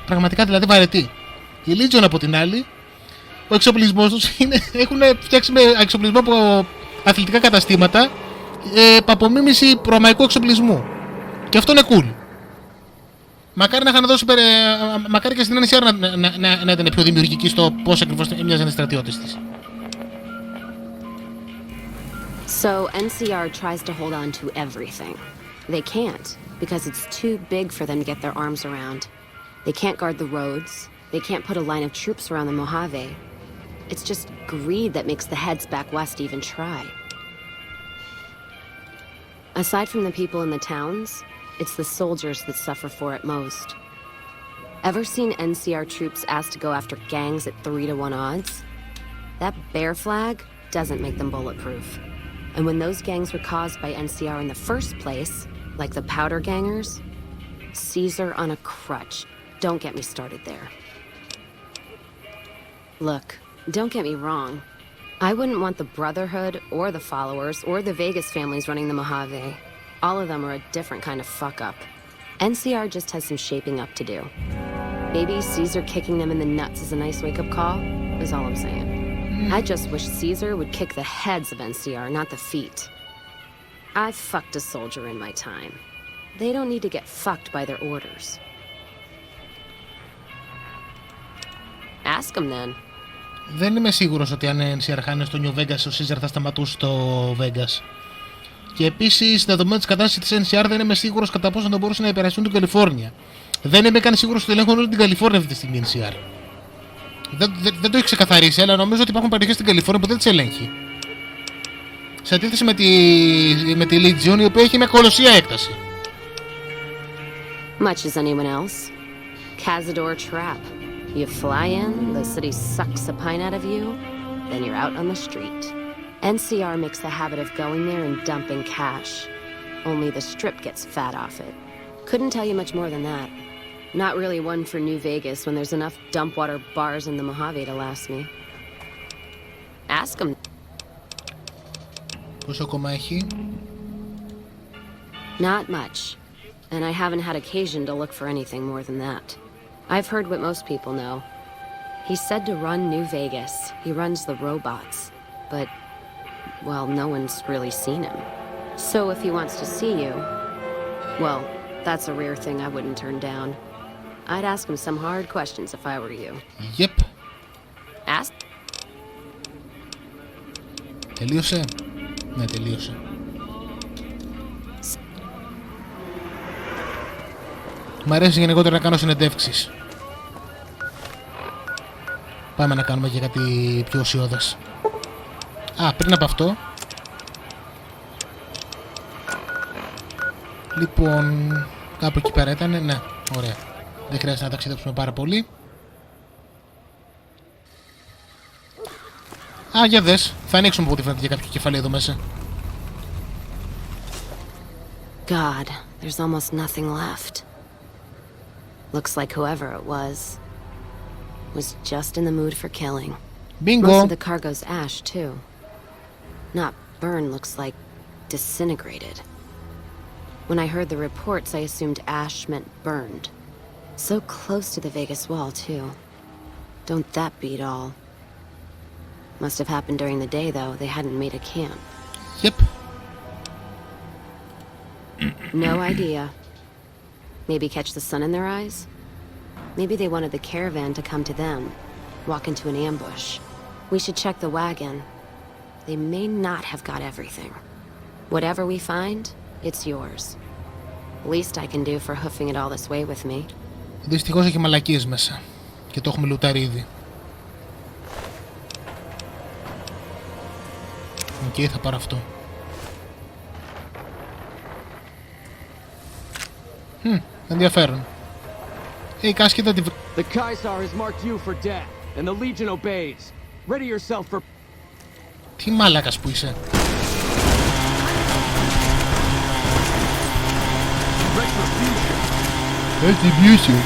πραγματικά δηλαδή βαρετοί. Η Legion από την άλλη, ο εξοπλισμός τους έχουν φτιάξει με εξοπλισμό από αθλητικά καταστήματα απομίμηση ρωμαϊκού εξοπλισμού. Και αυτό είναι cool. Μακάρι να είχαν δώσει. Μακάρι και στην NCR να ήταν πιο δημιουργική στο πώς ακριβώς έμοιαζαν οι στρατιώτες της. So NCR tries to hold on to everything. They can't, because it's too big for them to get their arms around. They can't guard the roads. They can't put a line of troops around the Mojave. It's just greed that makes the heads back west even try. Aside from the people in the towns, it's the soldiers that suffer for it most. Ever seen NCR troops asked to go after gangs at 3-to-1 odds? That bear flag doesn't make them bulletproof. And when those gangs were caused by NCR in the first place, like the powder gangers, Caesar on a crutch. Don't get me started there. Look, don't get me wrong. I wouldn't want the Brotherhood or the followers or the Vegas families running the Mojave. All of them are a different kind of fuck-up. NCR just has some shaping up to do. Maybe Caesar kicking them in the nuts is a nice wake-up call, is all I'm saying. I just wish Caesar would kick the heads of NCR, not the feet. I've fucked a soldier in my time. They don't need to get fucked by their orders. Ask them then. Δεν είμαι σίγουρος ότι αν NCR χάνε στο New Vegas, ο Caesar θα σταματούσε στο Vegas. Και επίσης, δεδομένου της κατάστασης της NCR, δεν είμαι σίγουρος κατά πόσο θα μπορούσε να υπερασπιστούν την Καλιφόρνια. Δεν είμαι καν σίγουρος ότι ελέγχουν όλη την Καλιφόρνια αυτή τη στιγμή NCR. Δεν το έχει ξεκαθαρίσει, αλλά νομίζω ότι υπάρχουν περιοχές στην Καλιφόρνια που δεν τις ελέγχει. Σε αντίθεση με τη Legion, η οποία έχει μια κολοσσία έκταση. Much as anyone else. Cazador trap. You fly in, the city sucks a pint out of you, then you're out on the street. NCR makes the habit of going there and dumping cash. Only the strip gets fat off it. Couldn't tell you much more than that. Not really one for New Vegas when there's enough dump water bars in the Mojave to last me. Ask them. Πόσο ακόμα έχει? Not much. And I haven't had occasion to look for anything more than that. I've heard what most people know. He's said to run New Vegas. He runs the robots. But, well, no one's really seen him. So if he wants to see you, well, that's a rare thing I wouldn't turn down. I'd ask him some hard questions if I were you. Yep. Ask. Τελείωσε. Ναι, τελείωσε. Μ' αρέσει γενικότερα να κάνω συνεντεύξεις. Πάμε να κάνουμε και κάτι πιο ουσιώδες. Πριν από αυτό. Λοιπόν, κάπου εκεί πέρα ήταν, ναι, ωραία. Δεν χρειάζεται να ταξιδέψουμε πάρα πολύ. Για δες, θα ανοίξουμε από ό,τι φαίνεται για κάποιο κεφάλι εδώ μέσα. God, there's almost nothing left. Looks like whoever it was just in the mood for killing. Bingo! Most of the cargo's ash, too. Not burned, looks like disintegrated. When I heard the reports, I assumed ash meant burned. So close to the Vegas wall, too. Don't that beat all? Must have happened during the day, though. They hadn't made a camp. Yep. No idea. Maybe catch the sun in their eyes? Maybe they wanted the caravan to come to them, walk into an ambush. We should check the wagon. They may not have got everything. Whatever we find, it's yours. Least I can do for hoofing it all this way with me. Δυστυχώς έχει μαλακίες μέσα και το έχουμε λουτάρει ήδη. Οκ, θα πάρω αυτό. Ενδιαφέρον. Η κάσκετα τη... The Caesar has marked you for death, and the Legion obeys. Ready yourself for... Τι μάλακας που είσαι. Retribution.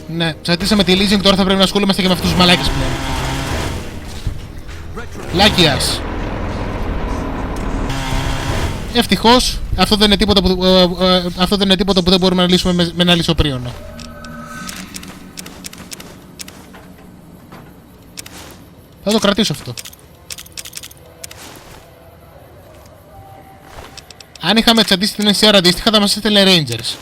Ναι, τσατίσαμε τη Legion και τώρα θα πρέπει να ασχολούμαστε και με αυτούς τους μαλάκες πλέον. Λάκιας. Ευτυχώς, αυτό δεν είναι τίποτα που δεν μπορούμε να λύσουμε με ένα λησοπρίωνο. Θα το κρατήσω αυτό. Αν είχαμε τσαντήσει την NCR αντίστοιχα θα μας έστελνε Rangers.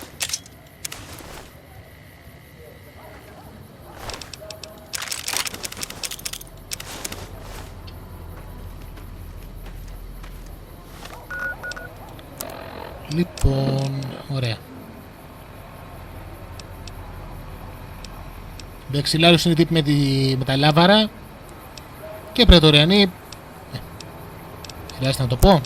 Λοιπόν, ωραία. Μπεξιλάριος είναι τύπη με τα λάβαρα. Και πρετοριανή. Χρειάζεται να το πω.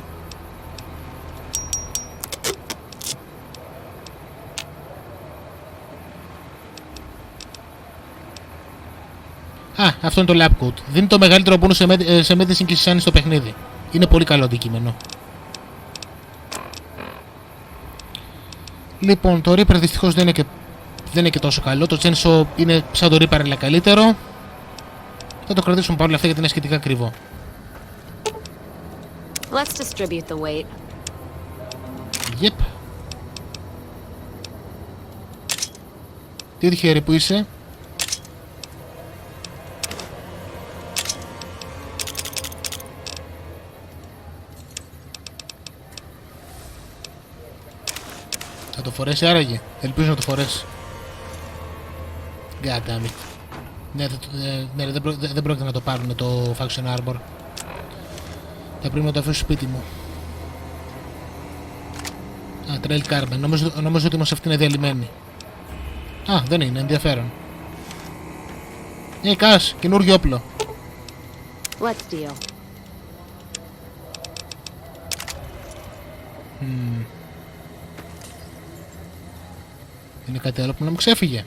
Α, αυτό είναι το lab coat. Δίνει το μεγαλύτερο πόνο σε medicine και σε στο παιχνίδι. Είναι πολύ καλό αντικείμενο. Λοιπόν, το Reaper δυστυχώς δεν είναι και τόσο καλό. Το Chainsaw είναι σαν το Reaper αλλά καλύτερο. Θα το κρατήσουμε παρόλα αυτά γιατί είναι σχετικά ακριβό. Let's distribute the weight. Yep. Τι τυχαίρι που είσαι. Θα το φορέσει άραγε. Ελπίζω να το φορέσει. God damn it. Ναι, δεν πρόκειται να το πάρουν το Faction Arbor. Θα πρέπει να το αφήσω σπίτι μου. Α, Trail Carbon. Νομίζω ότι όμως αυτή είναι διαλυμένη. Α, δεν είναι, ενδιαφέρον. Κας, καινούργιο όπλο. Let's deal. Είναι κάτι άλλο που να μου ξέφυγε.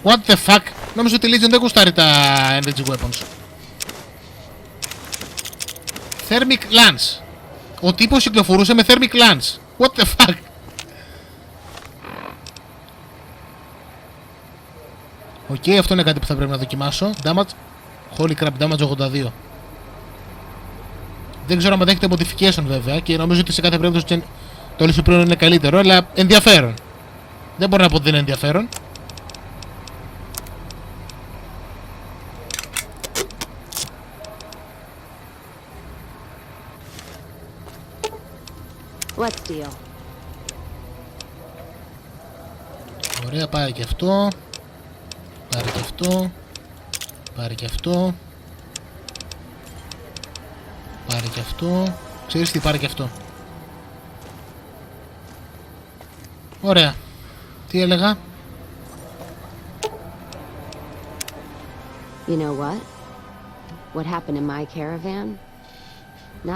What the fuck? Νόμιζα ότι η Legion δεν γουστάρει τα energy weapons. Thermic Lance. Ο τύπος κυκλοφορούσε με Thermic Lance. What the fuck? Οκ, αυτό είναι κάτι που θα πρέπει να δοκιμάσω. Damage. Holy crap, damage 82. Δεν ξέρω αν δέχεται modification βέβαια και νομίζω ότι σε κάθε περίπτωση το λυσοπρόνο είναι καλύτερο, αλλά ενδιαφέρον. Δεν μπορώ να πω ότι δεν είναι ενδιαφέρον. Let's deal. Ωραία, πάρε και αυτό. Πάρε και αυτό. Πάρε και αυτό. Πάρε και αυτό. Ξέρεις τι, πάρε και αυτό. Ωραία. Τι έλεγα? You know what? What happened in my caravan?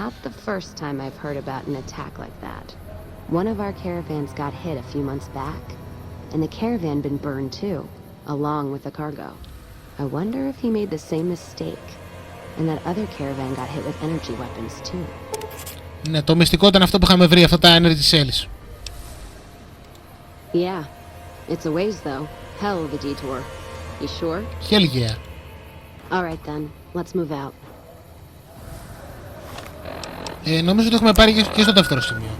Not the first time I've heard about an attack like that. One of our caravans got hit a few months back, and the caravan been burned too, along with the cargo. I wonder if he made the same mistake, and that other caravan got hit with energy weapons too. Ναι, το μυστικό ήταν αυτό που είχαμε βρει, αυτά τα energy cells. Yeah, it's a ways though. Hell of a detour. You sure? Hell yeah. All right then, let's move out. Νομίζω ότι έχουμε πάρει και στο δεύτερο σημείο.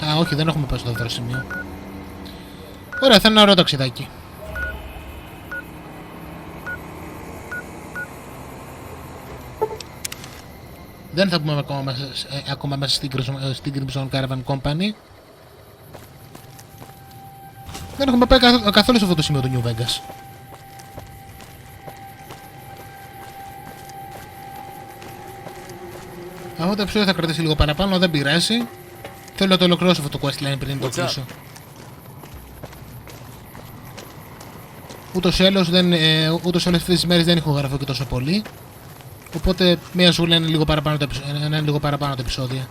Α, όχι, δεν έχουμε πάει στο δεύτερο σημείο. Ωραία, θα είναι ένα ωραίο ταξιδάκι. Δεν θα πούμε ακόμα μέσα στην Crimson Caravan Company. Δεν έχουμε πάει καθόλου σε αυτό το σημείο του New Vegas. Αυτό το επεισόδιο θα κρατήσει λίγο παραπάνω, δεν πειράζει. Θέλω να το ολοκληρώσω αυτό το questline πριν το κλείσω. Ούτως ή άλλως αυτές τις μέρες δεν έχω γραφεί και τόσο πολύ. Οπότε μία ζούλα είναι λίγο παραπάνω το επεισόδιο.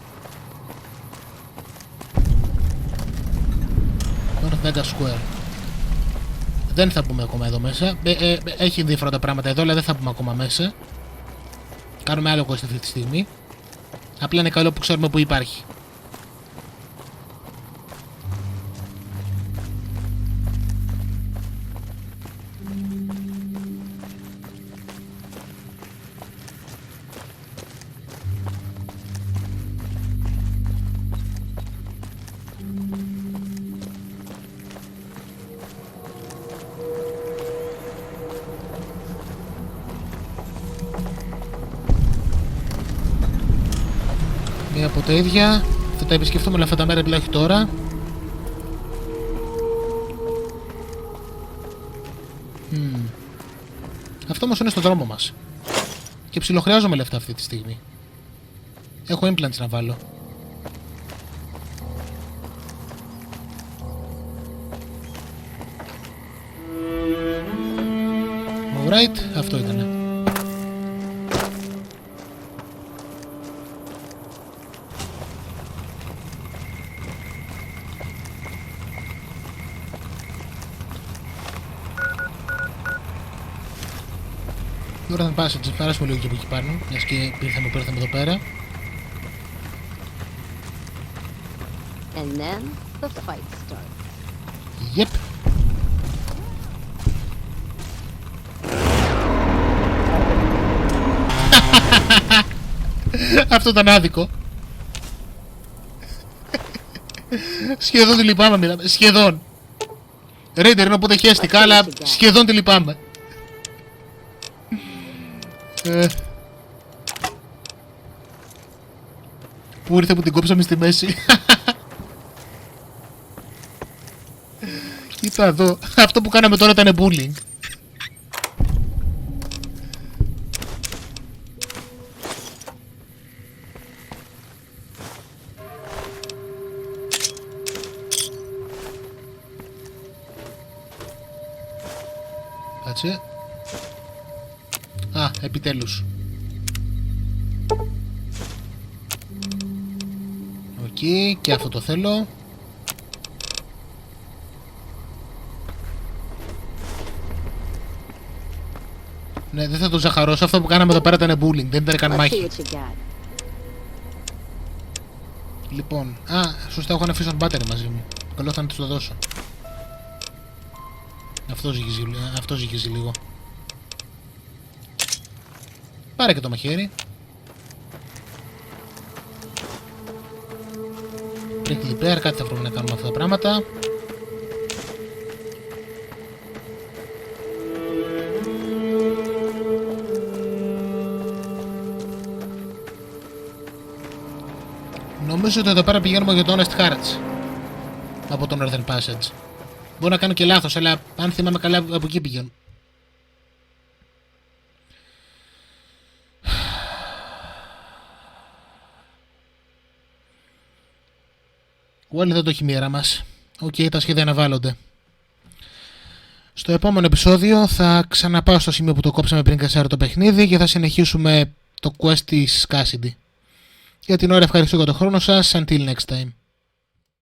North Vegas Square. Δεν θα πούμε ακόμα εδώ μέσα. Έχει ενδιαφέροντα πράγματα εδώ, αλλά δεν θα πούμε ακόμα μέσα. Κάνουμε άλλο quest αυτή τη στιγμή. Απλά είναι καλό που ξέρουμε που υπάρχει. Από τα ίδια θα τα επισκεφτούμε όλα αυτά τα μέρη πλάχει τώρα. Αυτό όμως είναι στον δρόμο μας και ψιλοχρειάζομαι λεφτά αυτή τη στιγμή. Έχω implants να βάλω. Alright, αυτό ήτανε. Τώρα θα περάσουμε λίγο και από εκεί πάνω, μιας και ήρθαμε εδώ πέρα. And then the fight starts. Yep. Αυτό ήταν άδικο. Σχεδόν τη λυπάμαι, μιλάμε. Σχεδόν. Ρέιντερ είναι οπότε χέστηκα, αλλά σχεδόν τη λυπάμαι. Πού ήρθε που την κόψαμε στη μέση. Κοίτα εδώ. Αυτό που κάναμε τώρα ήταν bullying. Κάτσε. Α, επιτέλους. Οκ, και αυτό το θέλω. Ναι, δεν θα το ζαχαρώσω. Αυτό που κάναμε εδώ πέρα ήταν bullying. Δεν ήταν καν μάχη. Λοιπόν, σωστά, έχω ένα fission battery μαζί μου. Καλό θα να της το δώσω. Αυτό ζυγίζει λίγο. Πάρε και το μαχαίρι. Prickly pear, κάτι θα πρέπει να κάνουμε αυτά τα πράγματα. Νομίζω ότι εδώ πέρα πηγαίνουμε για το Honest Hearts από το Northern Passage. Μπορώ να κάνω και λάθος, αλλά αν θυμάμαι καλά από εκεί πηγαίνω. Wally δεν το έχει μοίρα μας. Οκ, τα σχέδια αναβάλλονται. Στο επόμενο επεισόδιο θα ξαναπάω στο σημείο που το κόψαμε πριν κασάρω το παιχνίδι και θα συνεχίσουμε το quest της Cassidy. Για την ώρα ευχαριστώ για τον χρόνο σας. Until next time.